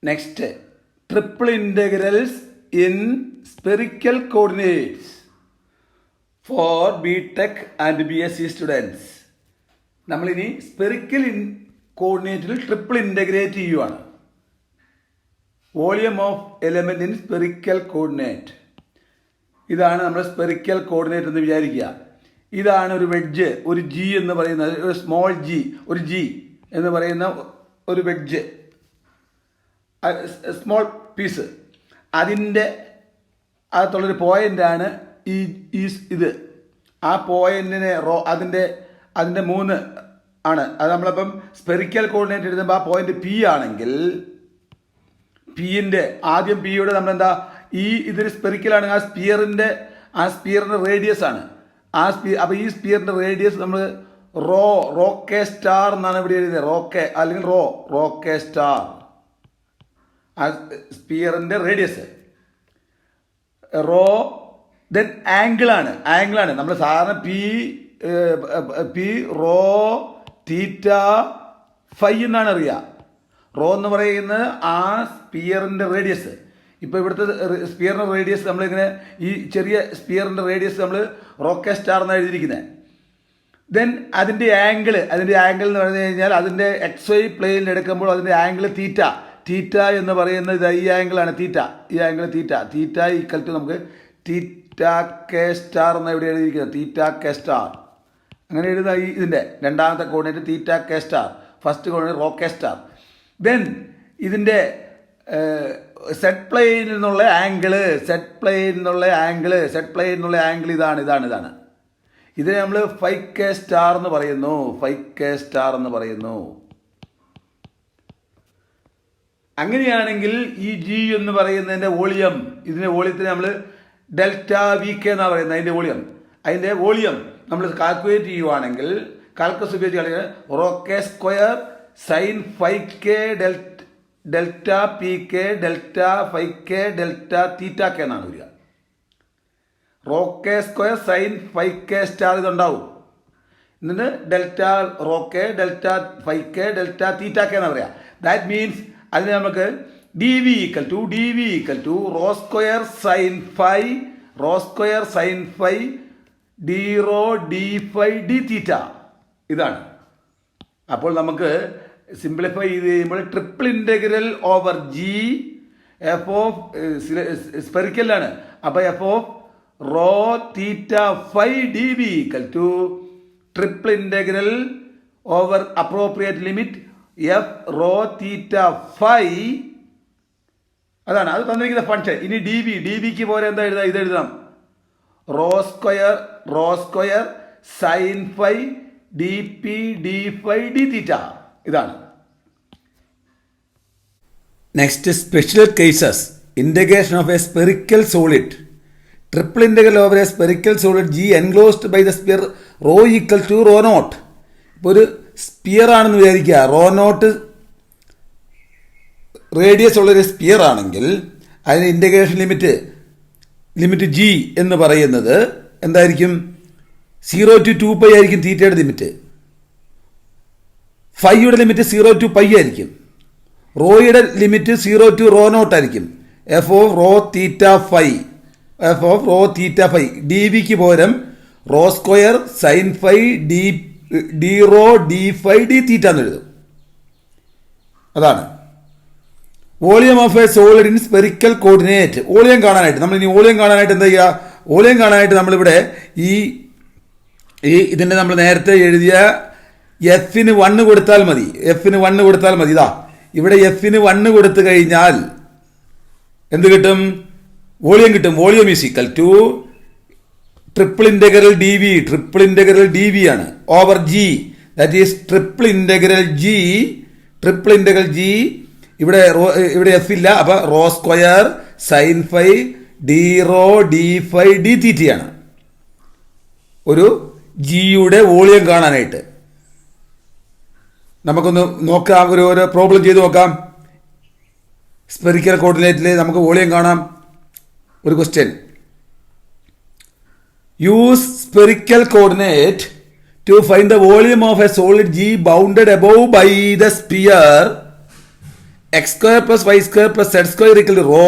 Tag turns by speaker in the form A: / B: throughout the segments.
A: Next, triple integrals in spherical coordinates for BTech and BSc students. നമ്മളിനി spherical കോർഡിനേറ്റിൽ triple integrate ചെയ്യുവാണ്. Volume of element in spherical coordinate. ഇതാണ് നമ്മുടെ spherical coordinate എന്ന് വിചാരിക്കുക. ഇതാണ് ഒരു വെഡ്ജ്, ഒരു ജി എന്ന് പറയുന്നത്, ഒരു സ്മോൾ ജി, ഒരു ജി എന്ന് പറയുന്ന ഒരു വെഡ്ജ്, സ്മോൾ പീസ്. അതിൻ്റെ അകത്തുള്ളൊരു പോയിൻ്റാണ് ഇത്. ആ പോയിൻറ്റിനെ അതിൻ്റെ 3 ആണ്. അത് നമ്മളിപ്പം സ്പെറിക്കൽ കോർഡിനേറ്റ് എഴുതുമ്പോൾ ആ പോയിന്റ് പി ആണെങ്കിൽ ആദ്യം പിയുടെ നമ്മളെന്താ ഇതൊരു സ്പെറിക്കലാണെങ്കിൽ ആ സ്പിയറിൻ്റെ റേഡിയസ് ആണ്. അപ്പോൾ ഈ സ്പിയറിൻ്റെ റേഡിയസ് നമ്മൾ റോക്കെ സ്റ്റാർ എന്നാണ് ഇവിടെ എഴുതുന്നത്. റോക്കെ അല്ലെങ്കിൽ റോക്കെ സ്റ്റാർ, ആ സ്പിയറിൻ്റെ റേഡിയസ്. ദെൻ ആംഗിളാണ് നമ്മൾ സാധാരണ പി റോ തീറ്റ ഫൈ എന്നാണ് അറിയുക. റോ എന്ന് പറയുന്നത് ആ സ്പിയറിൻ്റെ റേഡിയസ്. ഇപ്പോൾ ഇവിടുത്തെ സ്പിയറിൻ്റെ റേഡിയസ് നമ്മളിങ്ങനെ ഈ ചെറിയ സ്പിയറിൻ്റെ റേഡിയസ് നമ്മൾ റോക്കെ സ്റ്റാർ എന്നാണ് എഴുതിയിരിക്കുന്നത്. ദെൻ അതിൻ്റെ ആംഗിൾ എന്ന് പറഞ്ഞു കഴിഞ്ഞാൽ അതിൻ്റെ XY പ്ലെയിനിൽ എടുക്കുമ്പോൾ അതിൻ്റെ ആംഗിൾ തീറ്റ എന്ന് പറയുന്നത് ഈ ആംഗിളാണ് ഈ ആംഗിൾ തീറ്റ ഈക്വൽ ടു നമുക്ക് തീറ്റ കെ സ്റ്റാർ എന്ന് ഇവിടെ എഴുതിയിരിക്കുന്നത്. തീറ്റ കെ സ്റ്റാർ അങ്ങനെ എഴുതുക. ഇതിൻ്റെ രണ്ടാമത്തെ coordinate theta K star, first coordinate rho K star. Then ഇതിൻ്റെ സെറ്റ് പ്ലെയിനിൽ നിന്നുള്ള ആംഗിൾ ഇതാണ്. ഇതിനെ നമ്മൾ 5K സ്റ്റാർ എന്ന് പറയുന്നു. അങ്ങനെയാണെങ്കിൽ ഈ ജി എന്ന് പറയുന്നതിൻ്റെ വോളിയം, ഇതിൻ്റെ വോളിയത്തിന് നമ്മൾ ഡെൽറ്റ VK എന്നാണ് പറയുന്നത്. അതിൻ്റെ വോളിയം നമ്മൾ കാൽക്കുലേറ്റ് ചെയ്യുവാണെങ്കിൽ കാൽക്കുലസ് ഉപയോഗിച്ച് rho K square sine 5K delta PK delta 5K delta theta K എന്നാണ് വരിക. റോക്കെ സ്ക്വയർ സൈൻ 5K സ്റ്റാർ ഇതുണ്ടാവും. എന്നിട്ട് delta rho K delta 5K delta theta K എന്നാണ് പറയുക. ദാറ്റ് മീൻസ് അതിന് നമുക്ക് dv equal to rho square sine phi D rho D phi D theta. ഇതാണ്. അപ്പോൾ നമുക്ക് സിംപ്ലിഫൈ ചെയ്ത് കഴിയുമ്പോൾ triple integral over G F of സ്പെറിക്കലാണ്. അപ്പോൾ F of rho theta phi D V equal to triple integral over appropriate limit F rho theta phi. അതാണ് അത് തന്നിരിക്കുന്ന ഫംഗ്ഷൻ. ഇനി ഡി വിക്ക് പോലെ എന്താ എഴുതാം? ഇത് എഴുതാം rho square sine phi d p d phi D theta. ഇതാണ്. Next, special cases. Integration of a spherical solid. Triple integral over a spherical solid G enclosed by the sphere rho equal to rho naught. ഇപ്പോൾ ഒരു sphere ആണെന്ന് വിചാരിക്കുക. Rho naught radius ഉള്ളൊരു sphere ആണെങ്കിൽ അതിന് integration limit G എന്ന് പറയുന്നത് എന്തായിരിക്കും? 0 to 2π ആയിരിക്കും തീറ്റയുടെ ലിമിറ്റ്. ഫൈയുടെ ലിമിറ്റ് 0 to π ആയിരിക്കും. റോയുടെ ലിമിറ്റ് 0 to റോ നോട്ട് ആയിരിക്കും. F of rho theta phi d വിക്ക് പകരം rho square sine phi D rho D phi D theta എന്ന് എഴുതും. അതാണ് volume of a solid in spherical coordinate. Volume കാണാനായിട്ട് എന്താ ചെയ്യുക? വോളിയം കാണാനായിട്ട് നമ്മളിവിടെ ഇതിൻ്റെ നമ്മൾ നേരത്തെ എഴുതിയ എഫിന് 1 കൊടുത്താൽ മതി. ഇതാ ഇവിടെ എഫിന് 1 കൊടുത്തു കഴിഞ്ഞാൽ എന്ത് കിട്ടും? വോളിയം കിട്ടും. Volume is equal to triple integral d v ആണ് over G. That is triple integral G. ഇവിടെ എഫ് ഇല്ല. അപ്പൊ rho square sine phi D rho D phi d തീറ്റയാണ് ഒരു ജിയുടെ വോളിയം കാണാനായിട്ട്. നമുക്കൊന്ന് നോക്കാം, ഒരു പ്രോബ്ലം ചെയ്ത് നോക്കാം. സ്പെറിക്കൽ കോർഡിനേറ്റിൽ നമുക്ക് വോളിയം കാണാം. ഒരു question. Use spherical coordinate to find the volume of a solid G bounded above by the sphere x square plus y square plus Z square equal to rho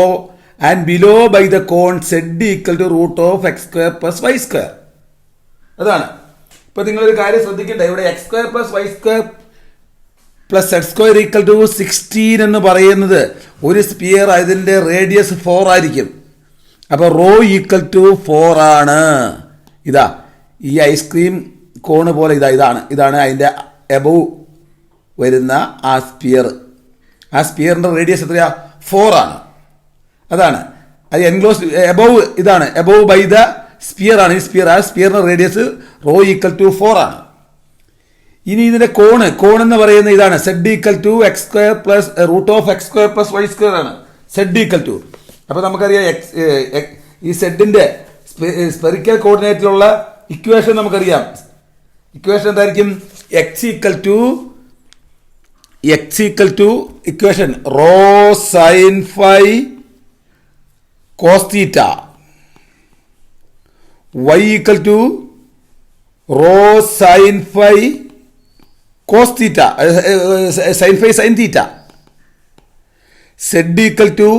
A: and below by the cone z equal to root of x square plus y square. അതാണ്. ഇപ്പൊ നിങ്ങളൊരു കാര്യം ശ്രദ്ധിക്കട്ടെ, ഇവിടെ x square plus y square plus Z square equal to 16 എന്ന് പറയുന്നത് ഒരു sphere, അതിന്റെ റേഡിയസ് 4 ആയിരിക്കും. അപ്പൊ റോ ഈക്വൽ ടു 4 ആണ്. ഇതാ ഈ ഐസ്ക്രീം കോണ് പോലെ ഇതാണ് അതിന്റെ എബവ് വരുന്ന ആ സ്പിയർ. ആ സ്പിയറിന്റെ റേഡിയസ് എത്രയാ? 4 ആണ്. അതാണ് അത് എൻക്ലോസ് എബവ്. ഇതാണ് എബവ് ബൈ ദ സ്പിയർ ആണ് ഈ സ്പിയർ. ആ സ്പിയറിന്റെ റേഡിയസ് റോ ഈക്വൽ ടു 4 ആണ്. ഇനി ഇതിന്റെ കോൺ എന്ന് പറയുന്നത് ഇതാണ്, Z equal to x square plus root of x square plus y square ആണ് സെഡ് ഈക്വൽ ടു. അപ്പൊ നമുക്കറിയാം ഈ സെഡിന്റെ സ്പെറിക്കൽ കോർഡിനേറ്റിലുള്ള ഇക്വേഷൻ നമുക്കറിയാം. ഇക്വേഷൻ എന്തായിരിക്കും? X equal to equation rho sine phi cos theta, y equal to rho sine phi cos theta, sine phi sine theta, z equal to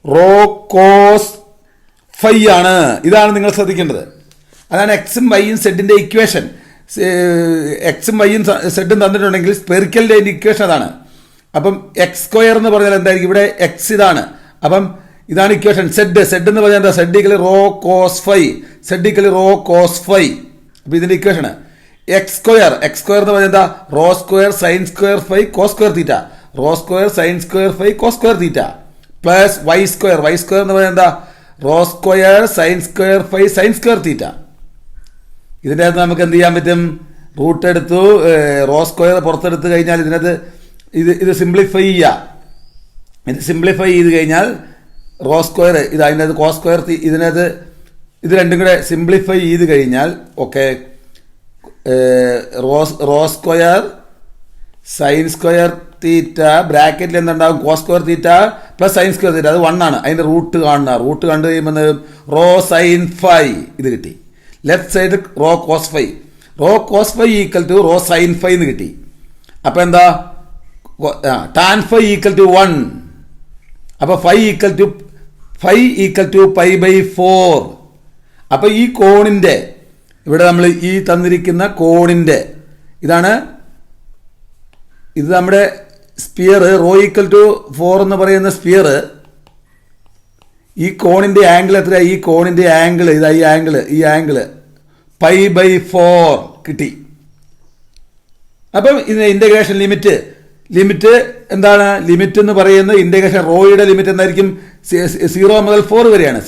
A: rho cos phi ആണ്. ഇതാണ് നിങ്ങൾ ശ്രദ്ധിക്കേണ്ടത്. അതാണ് എക്സും വൈയും സെഡിന്റെ ഇക്വേഷൻ. എക്സും വൈയും സെഡും തന്നിട്ടുണ്ടെങ്കിൽ സ്പെറിക്കലിന്റെ ഇക്വേഷൻ അതാണ്. അപ്പം എക്സ് സ്ക്വയർ എന്ന് പറഞ്ഞാൽ എന്തായിരിക്കും? ഇവിടെ എക്സ് ഇതാണ്. അപ്പം ഇതാണ് ഇക്വേഷൻ. സെഡ് എന്ന് പറഞ്ഞാൽ എന്താ? Z equal rho cos phi, z equal rho cos phi. അപ്പൊ ഇതിന്റെ ഇക്വേഷൻ എക്സ് സ്ക്വയർ എന്ന് പറഞ്ഞാൽ എന്താ? Rho square sine square phi cos square theta, rho square sine square phi cos square theta plus y square എന്ന് പറഞ്ഞാൽ എന്താ? Rho square sine square phi sine square theta. ഇതിൻ്റെ അകത്ത് നമുക്ക് എന്ത് ചെയ്യാൻ പറ്റും? റൂട്ട് എടുത്തു, റോ സ്ക്വയർ പുറത്തെടുത്ത് കഴിഞ്ഞാൽ ഇതിനകത്ത് ഇത് സിംപ്ലിഫൈ ചെയ്യുക. ഇത് സിംപ്ലിഫൈ ചെയ്ത് കഴിഞ്ഞാൽ റോ സ്ക്വയർ അതിനകത്ത് കോസ് സ്ക്വയർ ഇതിനകത്ത് ഇത് രണ്ടും കൂടെ സിംപ്ലിഫൈ ചെയ്ത് കഴിഞ്ഞാൽ okay, rho square sine square theta ബ്രാക്കറ്റിൽ എന്തുണ്ടാകും? Cos square theta plus sine square theta. അത് 1 ആണ്. അതിന്റെ റൂട്ട് കണ്ടു കഴിയുമ്പോൾ റോ സൈൻ ഫൈ ഇത് കിട്ടി. Left side rho cos phi equal to rho sine phi എന്ന് കിട്ടി. അപ്പൊ എന്താ? Tan phi equal to 1. അപ്പൊ phi equal to pi by 4. അപ്പൊ ഈ കോണിന്റെ ഇവിടെ നമ്മൾ ഈ തന്നിരിക്കുന്ന കോണിന്റെ ഇത് നമ്മുടെ സ്പിയർ റോ ഈക്വൽ ടു 4 എന്ന് പറയുന്ന സ്പിയർ. ഈ കോണിന്റെ ആംഗിൾ എത്രയാ? ഈ കോണിന്റെ ആംഗിൾ ഈ ആംഗിൾ പൈ ബൈ 4 കിട്ടി. അപ്പം ഇതിന്റെ ഇന്റഗ്രേഷൻ ലിമിറ്റ് എന്താണ്? ലിമിറ്റ് എന്ന് പറയുന്നത് ഇന്റഗ്രേഷൻ റോയുടെ ലിമിറ്റ് എന്തായിരിക്കും? 0 മുതൽ 4 വരെയാണ്.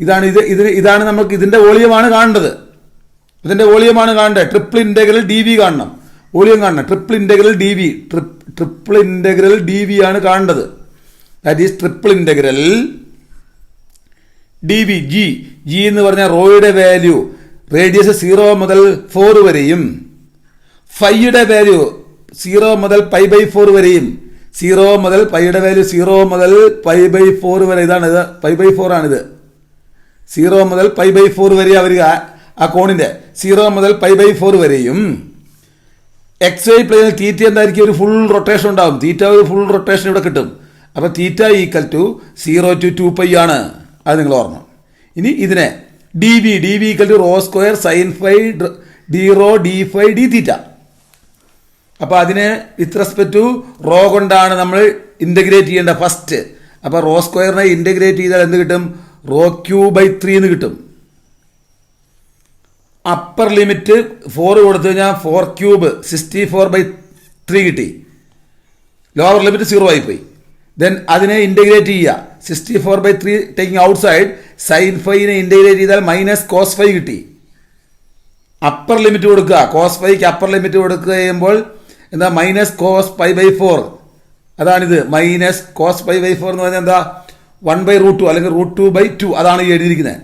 A: ഇതാണ് നമുക്ക് ഇതിന്റെ വോളിയമാണ് കാണേണ്ടത്. ട്രിപ്പിൾ ഇന്റഗ്രൽ ഡി വി കാണണം, വോളിയം കാണണം. ട്രിപ്പിൾ ഇന്റഗ്രൽ ഡി വി ആണ് കാണേണ്ടത്. That is triple integral d v. G എന്ന് പറഞ്ഞാൽ റോയുടെ വാല്യൂ റേഡിയസ് 0 മുതൽ 4 വരെയും, ഫൈയുടെ വാല്യൂ 0 മുതൽ പൈ ബൈ 4 വരെയും, 0 മുതൽ പൈയുടെ വാല്യൂ 0 മുതൽ പൈ ബൈ 4 വരെ. ഇതാണിത്, പൈ ബൈ 4 ആണിത്. 0 മുതൽ പൈ ബൈ 4 വരെ വരിക. ആ കോണിന്റെ 0 മുതൽ പൈ ബൈ 4 വരെയും. എക്സ് വൈ പ്ലെയിനിൽ തീറ്റ എന്തായിരിക്കും? ഒരു ഫുൾ റൊട്ടേഷൻ ഉണ്ടാവും. ഒരു ഫുൾ റൊട്ടേഷൻ ഇവിടെ കിട്ടും. അപ്പൊ theta equal to 0 to 2 pi ആണ്. അത് നിങ്ങൾ ഓർമ്മ. ഇനി ഇതിനെ d V equal to rho square sine phi D rho D phi D theta. അപ്പൊ അതിനെ വിത്ത് റെസ്പെക്ട് ടു റോ കൊണ്ടാണ് നമ്മൾ ഇന്റഗ്രേറ്റ് ചെയ്യേണ്ട ഫസ്റ്റ്. അപ്പൊ റോ സ്ക്വയറിനെ ഇന്റഗ്രേറ്റ് ചെയ്താൽ എന്ത് കിട്ടും? റോ ക്യൂ ബൈ 3 എന്ന് കിട്ടും. അപ്പർ ലിമിറ്റ് 4 കൊടുത്തു കഴിഞ്ഞാൽ 4 ക്യൂബ് 64/3 കിട്ടി. ലോവർ ലിമിറ്റ് 0 ആയിപ്പോയി. ദെൻ അതിനെ ഇന്റഗ്രേറ്റ് ചെയ്യുക. 64/3 ടേക്കിംഗ് ഔട്ട് സൈഡ് സൈൻ ഫൈനെ ഇന്റഗ്രേറ്റ് ചെയ്താൽ മൈനസ് കോസ് ഫൈ കിട്ടി. അപ്പർ ലിമിറ്റ് കൊടുക്കുക. കോസ് ഫൈക്ക് അപ്പർ ലിമിറ്റ് കൊടുക്കുക ചെയ്യുമ്പോൾ എന്താ? Minus cos pi by 4. അതാണിത്. മൈനസ് കോസ് പൈ ബൈ 4 എന്ന് പറഞ്ഞാൽ എന്താ? 1/√2 അല്ലെങ്കിൽ √2/2. അതാണ് ഈ എഴുതിയിരിക്കുന്നത്.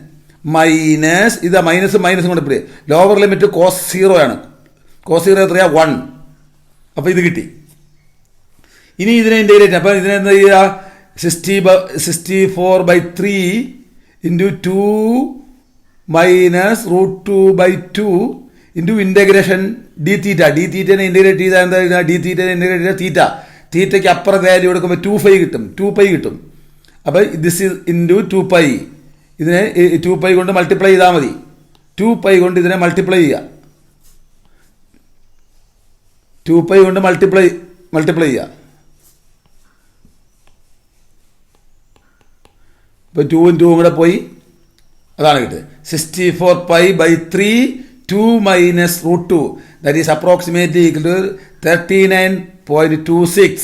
A: മൈനസ് ഇത് മൈനസ് കൊണ്ട് പിടി. ലോവർ ലിമിറ്റ് കോസ് 0 ആണ്. കോസ് 0 എത്രയാ? 1. അപ്പൊ ഇത് കിട്ടി. ഇനി ഇതിനെ ഇന്റഗ്രേറ്റ്. അപ്പൊ ഇതിനെ എന്താ ചെയ്യുക? 64/3 into 2 minus √2/2 into integration d theta. D തീറ്റനെ ഇന്റഗ്രേറ്റ് ചെയ്താൽ എന്താ? ഡി തീറ്റനെ ഇന്റഗ്രേറ്റ് ചെയ്താൽ തീറ്റയ്ക്ക് അപ്പുറം വാല്യൂ എടുക്കുമ്പോൾ 2π കിട്ടും. 2π കിട്ടും. അപ്പോൾ ദിസ് ഇസ് ഇൻറ്റു 2π. ഇതിനെ 2π കൊണ്ട് മൾട്ടിപ്ലൈ ചെയ്താൽ മതി. 2π കൊണ്ട് ഇതിനെ മൾട്ടിപ്ലൈ ചെയ്യുക. 2π കൊണ്ട് മൾട്ടിപ്ലൈ ചെയ്യുക. ഇപ്പോൾ 2 ഉം 2 ഉം കൂടെ പോയി. അതാണ് കിട്ടുക 64π/3 2 minus √2. That is approximately equal to 39.26.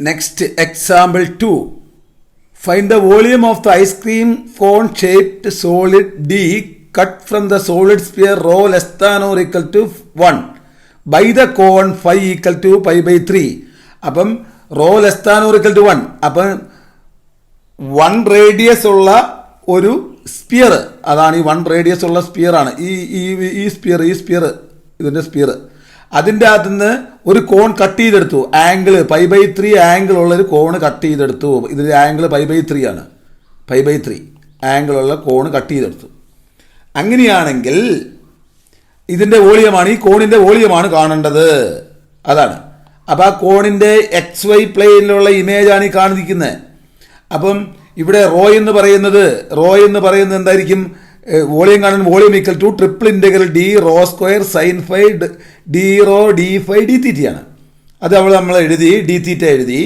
A: Next, example 2. Find the volume of the ice cream cone shaped solid D cut from the solid sphere rho less than or equal to 1 by the cone phi equal to π/3. അപ്പം rho less than or equal to 1. അപ്പം 1 radius ഉള്ള ഒരു sphere, അതാണ് ഈ 1 radius ഉള്ള sphere ആണ് ഈ sphere ഇതിൻ്റെ സ്പിയർ. അതിൻ്റെ അകത്തു നിന്ന് ഒരു കോൺ കട്ട് ചെയ്തെടുത്തു. ആംഗിൾ π/3 ആംഗിൾ ഉള്ള ഒരു കോൺ കട്ട് ചെയ്തെടുത്തു. ഇതിൻ്റെ ആംഗിൾ π/3 ആണ്. π/3 ആംഗിൾ ഉള്ള കോൺ കട്ട് ചെയ്തെടുത്തു. അങ്ങനെയാണെങ്കിൽ ഇതിൻ്റെ വോളിയമാണ്, ഈ കോണിൻ്റെ വോളിയമാണ് കാണേണ്ടത്. അതാണ്. അപ്പോൾ ആ കോണിൻ്റെ XY പ്ലെയിനിലുള്ള ഇമേജാണ് ഈ കാണിക്കുന്നത്. അപ്പം ഇവിടെ റോ എന്ന് പറയുന്നത് എന്തായിരിക്കും? വോളിയം കാണുന്ന volume equal to triple integral D rho square sine phi D rho D phi D തീറ്റയാണ്. അത് നമ്മൾ എഴുതി, D തീറ്റ എഴുതി.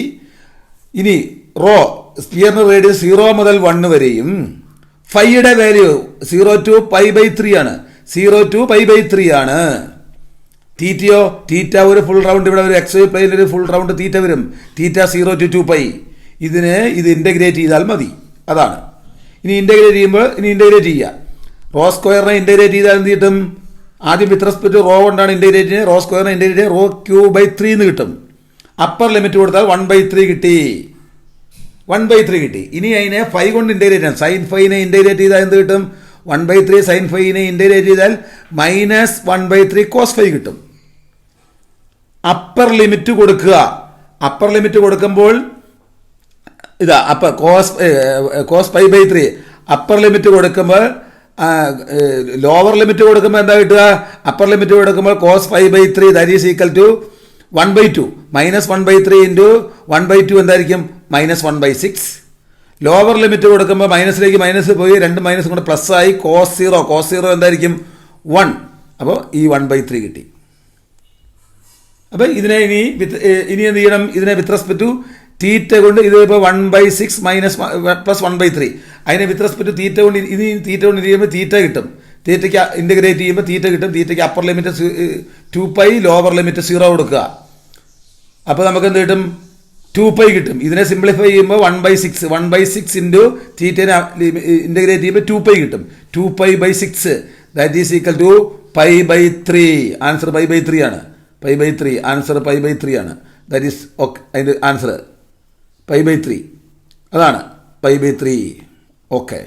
A: ഇനി റോ സ്പിയറിന് റേഡിയസ് 0 മുതൽ 1 വരെയും ഫൈയുടെ വാല്യൂ 0 to π/3 ആണ്. 0 to π/3 ആണ്. തീറ്റയോ തീറ്റ ഒരു ഫുൾ റൗണ്ട്, ഇവിടെ ഒരു XY പ്ലെയിനിൽ ഒരു ഫുൾ റൗണ്ട് തീറ്റ വരും. തീറ്റ 0 to 2π. ഇത് ഇൻ്റഗ്രേറ്റ് ചെയ്താൽ മതി. അതാണ്. ഇനി ഇൻ്റഗ്രേറ്റ് ചെയ്യുക. റോ സ്ക്വയറിനെ ഇൻ്റഗ്രേറ്റ് ചെയ്താൽ എന്ത് കിട്ടും? ആദ്യം വിത്ത് റെസ്പെക്ട് റോ കൊണ്ടാണ് ഇൻ്റഗ്രേറ്റ് ചെയ്യുന്നത്. റോ സ്ക്വയറിനെ ഇൻ്റഗ്രേറ്റ് ചെയ്യുക, റോ Q/3 എന്ന് കിട്ടും. അപ്പർ ലിമിറ്റ് കൊടുത്താൽ 1/3 കിട്ടി. 1/3 കിട്ടി. ഇനി അതിനെ ഫൈ കൊണ്ട് ഇൻ്റഗ്രേറ്റ് ചെയ്യാം. സൈൻ ഫൈനെ ഇൻ്റഗ്രേറ്റ് ചെയ്താൽ എന്ത് കിട്ടും? 1/3 സൈൻ ഫൈനെ ഇൻ്റഗ്രേറ്റ് ചെയ്താൽ -1/3 കോസ് ഫൈ കിട്ടും. അപ്പർ ലിമിറ്റ് കൊടുക്കുക. അപ്പർ ലിമിറ്റ് കൊടുക്കുമ്പോൾ ഇതാ അപ്പർ കോസ് π/3. അപ്പർ ലിമിറ്റ് കൊടുക്കുമ്പോൾ ലോവർ ലിമിറ്റ് കൊടുക്കുമ്പോൾ എന്താ കിട്ടുക? അപ്പർ ലിമിറ്റ് കൊടുക്കുമ്പോൾ cos π/3 that is equal to 1/2. -1/3 into 1/2 എന്തായിരിക്കും? -1/6. ലോവർ ലിമിറ്റ് കൊടുക്കുമ്പോൾ മൈനസിലേക്ക് മൈനസ് പോയി 2 മൈനസ് കൊണ്ട് പ്ലസ് ആയി കോസ് 0 എന്തായിരിക്കും? 1. അപ്പോൾ ഈ 1/3 കിട്ടി. അപ്പം ഇതിനെ ഇനി എന്ത് ചെയ്യണം? ഇതിനെ വിത്ത് റെസ്പെക്ട് ടു തീറ്റ കൊണ്ട് ഇത് ഇപ്പോൾ 1/6 മൈനസ് പ്ലസ് 1/3. അതിനെ വിത്ത് റെസ്പെക്ട് ടു തീറ്റ കൊണ്ട് തീറ്റ കൊണ്ട് ചെയ്യുമ്പോൾ തീറ്റ കിട്ടും. തീറ്റയ്ക്ക് ഇൻ്റഗ്രേറ്റ് ചെയ്യുമ്പോൾ തീറ്റ കിട്ടും. തീറ്റയ്ക്ക് അപ്പർ ലിമിറ്റ് 2π, ലോവർ ലിമിറ്റ് 0 കൊടുക്കുക. അപ്പോൾ നമുക്ക് എന്ത് കിട്ടും? 2π കിട്ടും. ഇതിനെ സിംപ്ലിഫൈ ചെയ്യുമ്പോൾ 1/6 ഇൻറ്റു തീറ്റനെ ഇൻ്റഗ്രേറ്റ് ചെയ്യുമ്പോൾ 2π കിട്ടും. 2π/6 that is equal to π/3. Answer π/3 ആണ്. π/3 ആൻസർ π/3 ആണ്. That is okay. അതിൻ്റെ ആൻസർ π/3 അതാണ്. π/3. ഓക്കെ.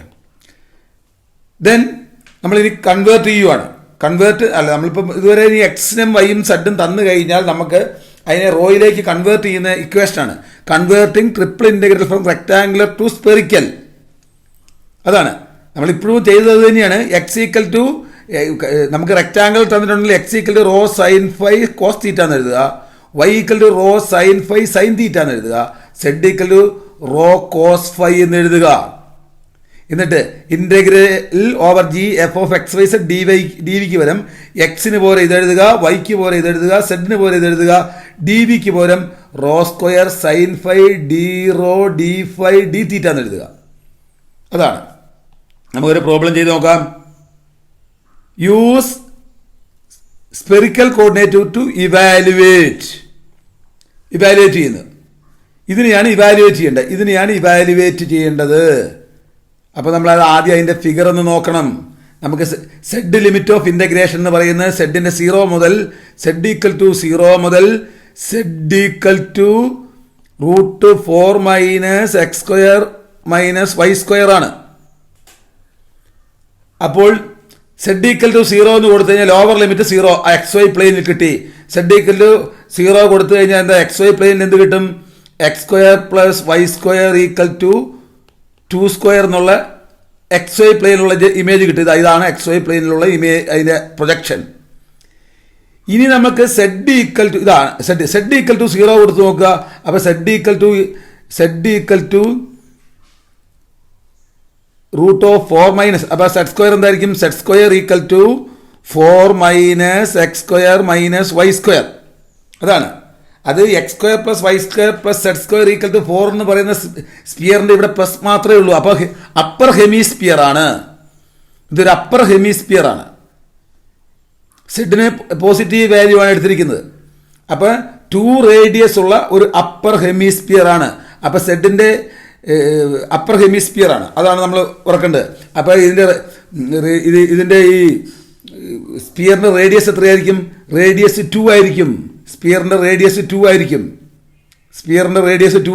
A: ദെൻ നമ്മളിനി കൺവേർട്ട് ചെയ്യുവാണ്. നമ്മളിപ്പം ഇതുവരെ ഈ എക്സിനും വൈയും സെഡും തന്നു കഴിഞ്ഞാൽ നമുക്ക് അതിനെ റോയിലേക്ക് കൺവേർട്ട് ചെയ്യുന്ന ഇക്വേഷനാണ്. Converting triple integral from rectangular to spherical. അതാണ് നമ്മളിപ്പോഴും ചെയ്തത് തന്നെയാണ്. എക്സ് ഈക്വൽ ടു നമുക്ക് റെക്ടാങ്കിൾ തന്നിട്ടുണ്ടെങ്കിൽ x equal to rho sine phi cos theta എന്ന് എഴുതുക. Y equal to rho sine phi sine theta എന്ന് എഴുതുക. Z equal to rho cos phi എന്ന് എഴുതുക. എന്നിട്ട് ഇൻ്റഗ്രൽ ഓവർ G f(x,y,z) dvക്ക് പകരം എക്സിന് പോലെ ഇതെഴുതുക, വൈക്ക് പോലെ ഇതെഴുതുക, സെഡിന് പോലെ ഇതെഴുതുക, dvക്ക് പകരം rho square sine phi D rho D phi D theta എന്ന് എഴുതുക. അതാണ്. നമുക്കൊരു പ്രോബ്ലം ചെയ്ത് നോക്കാം. Use spherical coordinate to evaluate ചെയ്യുന്നത്. ഇതിനെയാണ് ഇവാലുവേറ്റ് ചെയ്യേണ്ടത്. അപ്പോൾ നമ്മളത് ആദ്യം അതിൻ്റെ ഫിഗർ ഒന്ന് നോക്കണം. നമുക്ക് സെഡ് ലിമിറ്റ് ഓഫ് ഇൻ്റഗ്രേഷൻ എന്ന് പറയുന്നത് സെഡിൻ്റെ 0 മുതൽ സെഡ് ഈക്വൽ ടു 0 മുതൽ zed equal to √4 minus x square minus y square ആണ്. അപ്പോൾ സെഡ് ഈക്വൽ ടു 0 എന്ന് കൊടുത്തു കഴിഞ്ഞാൽ ലോവർ ലിമിറ്റ് 0 XY പ്ലെയിനിൽ കിട്ടി. സെഡ് ഈക്വൽ ടു 0 കൊടുത്തു കഴിഞ്ഞാൽ എന്താ XY പ്ലെയിനിൽ എന്ത് കിട്ടും? X square plus y square equal to 2 square എന്നുള്ള XY പ്ലെയിനിലുള്ള ഇമേജ് കിട്ടിയത്. ഇതാണ് XY പ്ലെയിനിലുള്ള ഇമേജ്, അതിൻ്റെ പ്രൊജക്ഷൻ. ഇനി നമുക്ക് സെഡ് ഈക്വൽ ടു ഇതാണ് സെഡ് ഈക്വൽ ടു 0 കൊടുത്ത് നോക്കുക. അപ്പോൾ zed equal to root of 4 minus, അപ്പോൾ സെഡ് സ്ക്വയർ എന്തായിരിക്കും? Zed square equal to 4 minus x square minus y square. അതാണ് അത് x square plus y square plus Z square equal to 4 എന്ന് പറയുന്ന സ്പിയറിൻ്റെ ഇവിടെ പ്ലസ് മാത്രമേ ഉള്ളൂ. അപ്പോൾ അപ്പർ ഹെമിസ്പിയർ ആണ്, ഇതൊരു അപ്പർ ഹെമിസ്പിയർ ആണ്. സെഡിന് പോസിറ്റീവ് വാല്യൂ ആണ് എടുത്തിരിക്കുന്നത്. അപ്പോൾ 2 റേഡിയസ് ഉള്ള ഒരു അപ്പർ ഹെമിസ്പിയർ ആണ്. അപ്പോൾ സെഡിൻ്റെ അപ്പർ ഹെമിസ്പിയർ ആണ്, അതാണ് നമ്മൾ ഓർക്കേണ്ടത്. അപ്പോൾ ഇതിൻ്റെ ഈ സ്പിയറിൻ്റെ റേഡിയസ് എത്രയായിരിക്കും? റേഡിയസ് 2 ആയിരിക്കും. സ്പിയറിൻ്റെ റേഡിയസ് 2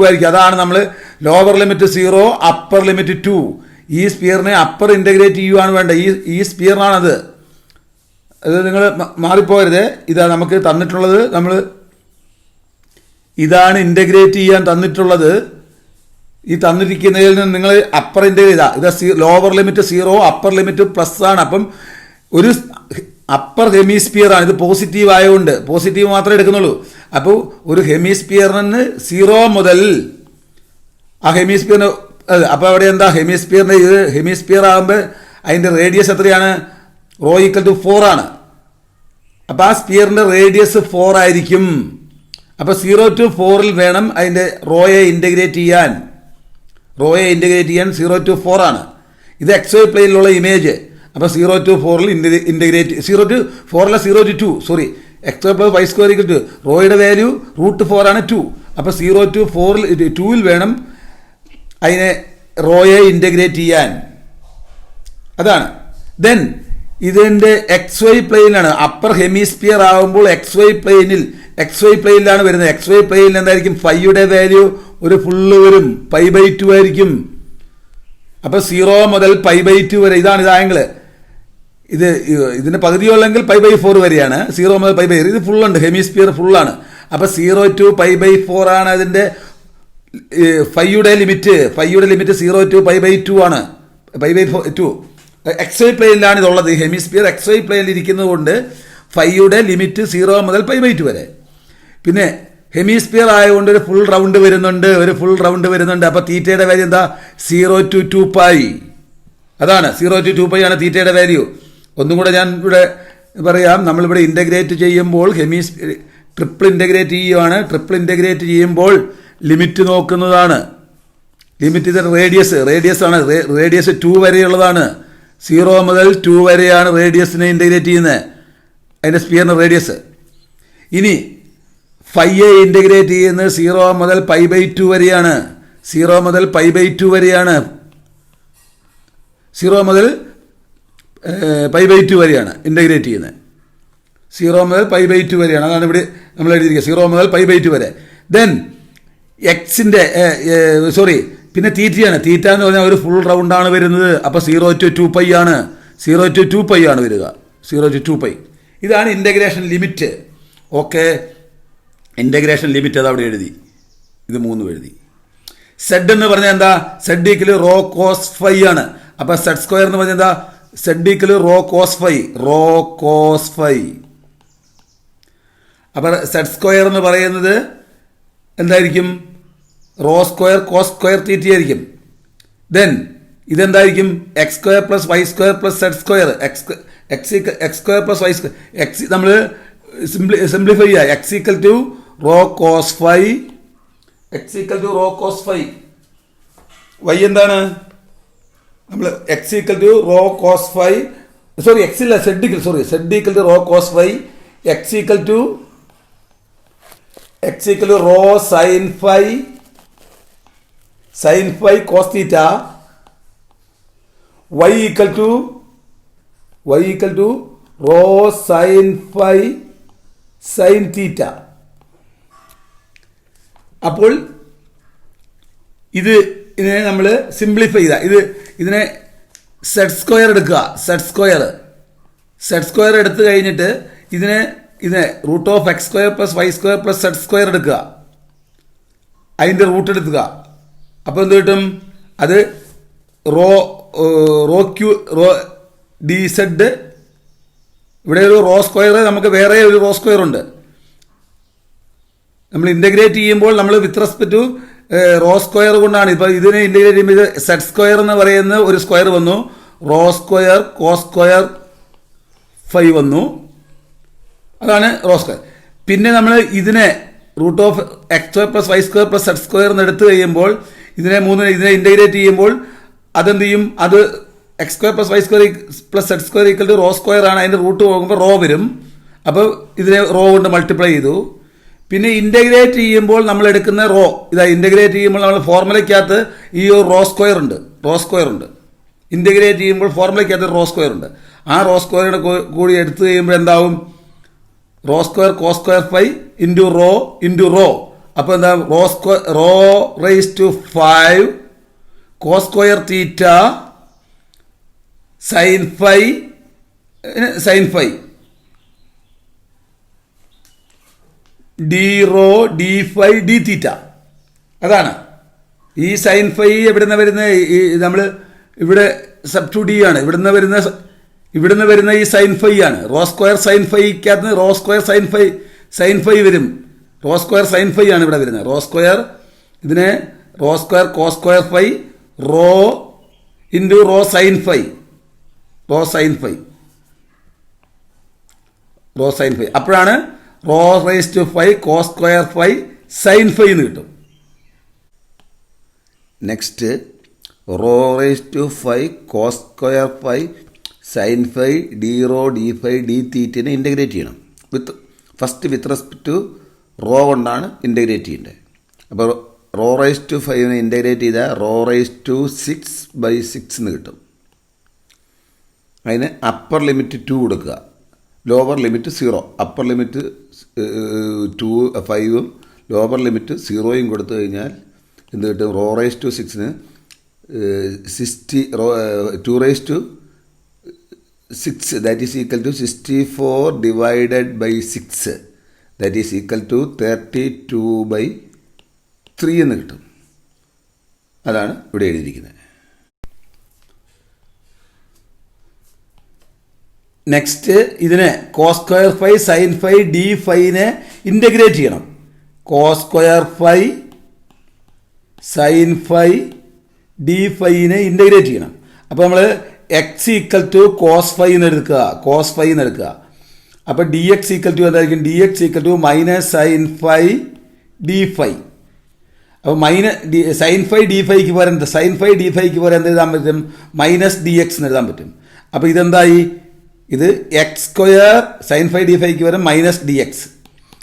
A: ആയിരിക്കും. അതാണ് നമ്മൾ ലോവർ ലിമിറ്റ് 0 അപ്പർ ലിമിറ്റ് 2. ഈ സ്പിയറിനെ അപ്പർ ഇൻ്റഗ്രേറ്റ് ചെയ്യുകയാണ് വേണ്ടത്. ഈ സ്പിയറിനാണത്. അത് നിങ്ങൾ മാറിപ്പോകരുത്. ഇതാ നമുക്ക് തന്നിട്ടുള്ളത്, ഇതാണ് ഇൻ്റഗ്രേറ്റ് ചെയ്യാൻ തന്നിട്ടുള്ളത്. ഈ തന്നിരിക്കുന്നതിൽ നിന്ന് നിങ്ങൾ അപ്പർ ഇൻ്റഗ്രേറ്റ് ഇത് lower limit 0 upper limit plus ആണ്. അപ്പം ഒരു അപ്പർ ഹെമിസ്പിയർ ആണ്. ഇത് പോസിറ്റീവ് ആയതുകൊണ്ട് പോസിറ്റീവ് മാത്രമേ എടുക്കുന്നുള്ളൂ. അപ്പോൾ ഒരു ഹെമിസ്പിയറിന് 0 മുതൽ ആ ഹെമിസ്പിയറിന് അപ്പോൾ അവിടെ എന്താ ഹെമിസ്പിയറിൻ്റെ ഇത് ഹെമിസ്പിയർ ആകുമ്പോൾ അതിൻ്റെ റേഡിയസ് എത്രയാണ്? റോ ഈക്വൽ ടു 4 ആണ്. അപ്പോൾ ആ സ്പിയറിൻ്റെ റേഡിയസ് 4 ആയിരിക്കും. അപ്പോൾ 0 to 4 വേണം അതിൻ്റെ റോയെ ഇൻ്റഗ്രേറ്റ് ചെയ്യാൻ. 0 to 4 ആണ്. ഇത് എക്സ് വൈ പ്ലെയിനിലുള്ള ഇമേജ്. അപ്പോൾ 0 to 4 ഇൻ്റഗ്രേറ്റ് 0 to 4 അല്ല 0 to 2 sorry x y plus y square equal to റോയുടെ വാല്യൂ √4 ആണ് 2. അപ്പോൾ 0 to 4 2 വേണം അതിനെ റോയെ ഇൻ്റഗ്രേറ്റ് ചെയ്യാൻ. അതാണ്. ദെൻ ഇതിൻ്റെ എക്സ് വൈ പ്ലെയിനാണ്. അപ്പർ ഹെമിസ്പിയർ ആകുമ്പോൾ എക്സ് വൈ പ്ലെയിനിലാണ് വരുന്നത്. എക്സ് വൈ പ്ലെയിനിൽ എന്തായിരിക്കും? ഫൈയുടെ വാല്യൂ ഒരു ഫുള്ള് വരും, π/2 ആയിരിക്കും. അപ്പോൾ 0 മുതൽ π/2 വരെ ഇത് ആംഗിള്. ഇതിന് പകുതിയുള്ളെങ്കിൽ π/4 വരെയാണ്. 0 മുതൽ π/4 ഇത് ഫുള്ളുണ്ട്, ഹെമിസ്പിയർ ഫുള്ളാണ്. അപ്പോൾ 0 to π/4 ആണ് അതിൻ്റെ ഫൈയുടെ ലിമിറ്റ് 0 to π/2 ആണ്. π/2 എക്സ് വൈ പ്ലെയിനിലാണ് ഇതുള്ളത്. ഹെമിസ്പിയർ എക്സ് വൈ പ്ലെയിനിൽ ഇരിക്കുന്നത് കൊണ്ട് ഫൈയുടെ ലിമിറ്റ് 0 മുതൽ π/2 വരെ. പിന്നെ ഹെമിസ്പിയർ ആയതുകൊണ്ട് ഒരു ഫുൾ റൗണ്ട് വരുന്നുണ്ട്. അപ്പോൾ തീറ്റയുടെ വാല്യൂ എന്താ? 0 to 2π. അതാണ് 0 to 2π ആണ് തീറ്റയുടെ വാല്യൂ. ഒന്നും കൂടെ ഞാൻ ഇവിടെ പറയാം. നമ്മളിവിടെ ഇൻ്റഗ്രേറ്റ് ചെയ്യുമ്പോൾ ട്രിപ്പിൾ ഇൻ്റഗ്രേറ്റ് ചെയ്യുകയാണ്. ട്രിപ്പിൾ ഇൻ്റഗ്രേറ്റ് ചെയ്യുമ്പോൾ ലിമിറ്റ് നോക്കുന്നതാണ്. ലിമിറ്റ് ഇത് റേഡിയസ് ആണ്. റേഡിയസ് 2 വരെയുള്ളതാണ്. 0 മുതൽ 2 വരെയാണ് റേഡിയസിനെ ഇൻ്റഗ്രേറ്റ് ചെയ്യുന്നത്, അതിൻ്റെ സ്പിയറിൻ്റെ റേഡിയസ്. ഇനി ഫൈയെ ഇൻ്റഗ്രേറ്റ് ചെയ്യുന്നത് 0 മുതൽ π/2 വരെയാണ്. 0 മുതൽ π/2 വരെയാണ്. 0 മുതൽ π/2 വരെയാണ് ഇൻ്റഗ്രേറ്റ് ചെയ്യുന്നത്. 0 മുതൽ π/2 വരെയാണ്. അതാണ് ഇവിടെ നമ്മൾ എഴുതിയിരിക്കുക, 0 മുതൽ π/2 വരെ. ദെൻ എക്സിൻ്റെ പിന്നെ തീറ്റയാണ്. തീറ്റ എന്ന് പറഞ്ഞാൽ ഒരു ഫുൾ റൗണ്ടാണ് വരുന്നത്. അപ്പോൾ 0 to 2π ആണ്. 0 to 2π ആണ് വരിക. 0 to 2π. ഇതാണ് integration limit. Okay, integration limit അത് അവിടെ എഴുതി. ഇത് 3 എഴുതി. സെഡ് എന്ന് പറഞ്ഞാൽ എന്താ? Z equal rho cos phi ആണ്. അപ്പോൾ സെഡ് സ്ക്വയർ എന്ന് പറഞ്ഞാൽ എന്താ? Z equal rho cos phi. അപ്പോൾ സെഡ് സ്ക്വയർ എന്ന് പറയുന്നത് എന്തായിരിക്കും? Rho square cos square theta ആയിരിക്കും. ദെൻ ഇതെന്തായിരിക്കും? X square plus y square plus Z square. X square plus y square x നമ്മൾ സിംപ്ലിഫൈ ചെയ്യുക. X equal to rho cos phi. Y എന്താണ്? നമ്മൾ x equal to rho cos phi x ഇല്ല Z equal to rho cos phi. X equal to rho sine phi cos theta. Y equal to rho sine phi sine theta. അപ്പോൾ ഇതിനെ നമ്മൾ simplify ചെയ്താൽ ഇതിനെ zed square എടുക്കുക. Zed square എടുത്തു കഴിഞ്ഞിട്ട് ഇതിനെ root of x square plus y square plus Z square എടുക്കുക. അതിൻ്റെ റൂട്ട് എടുക്കുക. അപ്പോൾ എന്ത് കിട്ടും? അത് റോ ഡി സെഡ് ഇവിടെ ഒരു റോ സ്ക്വയർ, നമുക്ക് വേറെ ഒരു റോ സ്ക്വയർ ഉണ്ട്. നമ്മൾ ഇൻ്റഗ്രേറ്റ് ചെയ്യുമ്പോൾ നമ്മൾ with respect to rho square കൊണ്ടാണ്. ഇപ്പോൾ ഇതിനെ ഇൻ്റഗ്രേറ്റ് ചെയ്യുമ്പോൾ ഇത് സെറ്റ് സ്ക്വയർ എന്ന് പറയുന്ന ഒരു സ്ക്വയർ വന്നു, rho square cos square phi വന്നു, അതാണ് റോ സ്ക്വയർ. പിന്നെ നമ്മൾ ഇതിനെ root of x square plus y square plus zed square എന്ന് എടുത്തു കഴിയുമ്പോൾ ഇതിനെ ഇൻ്റഗ്രേറ്റ് ചെയ്യുമ്പോൾ അതെന്ത് ചെയ്യും, അത് x square plus y square plus zed square equal to rho square ആണ്. അതിൻ്റെ റൂട്ട് പോകുമ്പോൾ റോ വരും. അപ്പോൾ ഇതിനെ റോ കൊണ്ട് മൾട്ടിപ്ലൈ ചെയ്തു. പിന്നെ ഇൻ്റഗ്രേറ്റ് ചെയ്യുമ്പോൾ നമ്മൾ എടുക്കുന്ന റോ ഇതാ, ഇൻ്റഗ്രേറ്റ് ചെയ്യുമ്പോൾ നമ്മൾ ഫോർമുലയ്ക്കകത്ത് ഈ ഒരു റോ സ്ക്വയർ ഉണ്ട്. ഇൻ്റഗ്രേറ്റ് ചെയ്യുമ്പോൾ ഫോർമുലയ്ക്കകത്ത് റോ സ്ക്വയർ ഉണ്ട്. ആ റോ സ്ക്വയറുടെ കൂടി എടുത്തു കഴിയുമ്പോൾ എന്താവും, rho square cos square phi into rho. അപ്പോൾ എന്താ, rho raise to 5 cos square theta sine phi D rho D phi D theta. അതാണ് ഈ സൈൻ ഫൈ എവിടുന്ന് വരുന്ന, നമ്മൾ ഇവിടെ സബ് ടു ഡി ആണ്, ഇവിടുന്ന് വരുന്ന ഈ സൈൻ ഫൈ ആണ്. റോ സ്ക്വയർ സൈൻ ഫൈക്കകത്ത് റോ സ്ക്വയർ സൈൻ ഫൈ വരും. റോ സ്ക്വയർ സൈൻ ഫൈ ആണ് ഇവിടെ വരുന്നത്. Rho square cos square phi rho into rho sine phi. അപ്പോഴാണ് rho raise to 5 cos square phi sine phi എന്ന് കിട്ടും. Next rho raise to 5 cos square phi sine phi D rho D phi d തീറ്റിനെ integrate ചെയ്യണം. First with respect to rho കൊണ്ടാണ് integrate ചെയ്യേണ്ടത്. അപ്പോൾ rho raise to 5 integrate ചെയ്താൽ rho raise to 6/6 എന്ന് കിട്ടും. അതിന് അപ്പർ ലിമിറ്റ് 2 കൊടുക്കുക, ലോവർ ലിമിറ്റ് 0. അപ്പർ ലിമിറ്റ് 5ഉം ലോവർ ലിമിറ്റ് 0യും കൊടുത്തു കഴിഞ്ഞാൽ എന്ത് കിട്ടും, റോ റേസ് ടു 6ന് 2 raise to 6 that is equal to 64 divided by 6 that is equal to 32/3 എന്ന് കിട്ടും. അതാണ് ഇവിടെ എഴുതിയിരിക്കുന്നത്. നെക്സ്റ്റ് ഇതിനെ cos square phi sine phi d ഫൈനെ ഇൻ്റഗ്രേറ്റ് ചെയ്യണം. Cos square phi sine phi d ഫൈനെ ഇൻ്റഗ്രേറ്റ് ചെയ്യണം. അപ്പോൾ നമ്മൾ x equal to cos phi എന്ന് എടുക്കുക. അപ്പോൾ ഡി എക്സ് ഈക്വൽ ടു എന്തായിരിക്കും, d x equal to minus sine phi d phi. അപ്പോൾ സൈൻ ഫൈ ഡി ഫൈക്ക് പകരം എന്ത് എഴുതാൻ പറ്റും, മൈനസ് ഡി എക്സ് എന്ന് എഴുതാൻ പറ്റും. അപ്പോൾ ഇതെന്തായി, ഇത് x square sine phi d ഫൈക്ക് പകരം മൈനസ് ഡി എക്സ്.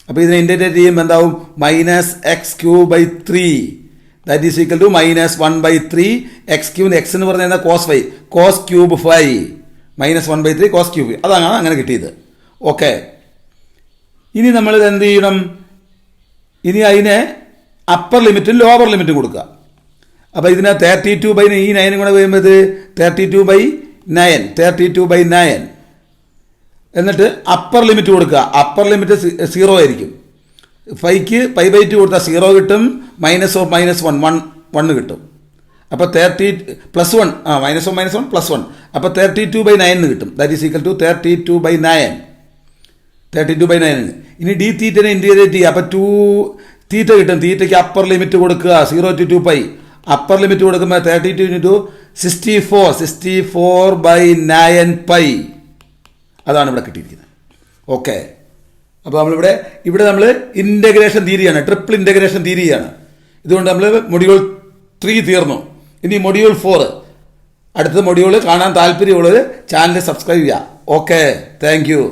A: അപ്പോൾ ഇതിനെ ഇൻ്റഗ്രേറ്റ് ചെയ്യുമ്പോൾ എന്താവും, minus x cube by 3 that is equal to minus 1/3 x cube. X എന്ന് പറഞ്ഞാൽ cos cube 5 minus 1/3 cos cube. അതാണ് അങ്ങനെ കിട്ടിയത്. ഓക്കെ, ഇനി നമ്മളിത് എന്ത് ചെയ്യണം, ഇനി അതിനെ അപ്പർ ലിമിറ്റും ലോവർ ലിമിറ്റും കൊടുക്കുക. അപ്പോൾ ഇതിനെ 32/9 ഈ 9 കൂടെ വരുമ്പോൾ ഇത് 32/9 എന്നിട്ട് അപ്പർ ലിമിറ്റ് കൊടുക്കുക. അപ്പർ ലിമിറ്റ് 0 ആയിരിക്കും. 5ക്ക് π/2 കൊടുത്താൽ 0 കിട്ടും, മൈനസ് ഓഫ് -1 കിട്ടും. അപ്പോൾ 30 പ്ലസ് 1 -1 പ്ലസ് 1 അപ്പോൾ 32/9 എന്ന് കിട്ടും. That is equal to 32/9. ഇനി ഡി തീറ്റനെ ഇൻ്റഗ്രേറ്റ് ചെയ്യുക. അപ്പോൾ 2 തീറ്റ കിട്ടും. തീറ്റയ്ക്ക് അപ്പർ ലിമിറ്റ് കൊടുക്കുക 0 to 2π. അപ്പർ ലിമിറ്റ് കൊടുക്കുമ്പോൾ 32 into 64/9π. അതാണ് ഇവിടെ കിട്ടിയിരിക്കുന്നത്. ഓക്കെ, അപ്പോൾ ഇവിടെ നമ്മൾ ഇൻ്റഗ്രേഷൻ തിയറിയാണ്, ട്രിപ്പിൾ ഇൻ്റഗ്രേഷൻ തിയറിയാണ്. ഇതുകൊണ്ട് നമ്മൾ മൊഡ്യൂൾ 3 തീർന്നു. ഇനി മൊഡ്യൂൾ 4, അടുത്ത മൊഡ്യൂൾ കാണാൻ താല്പര്യമുള്ളത് ചാനൽ സബ്സ്ക്രൈബ് ചെയ്യുക. Okay, thank you.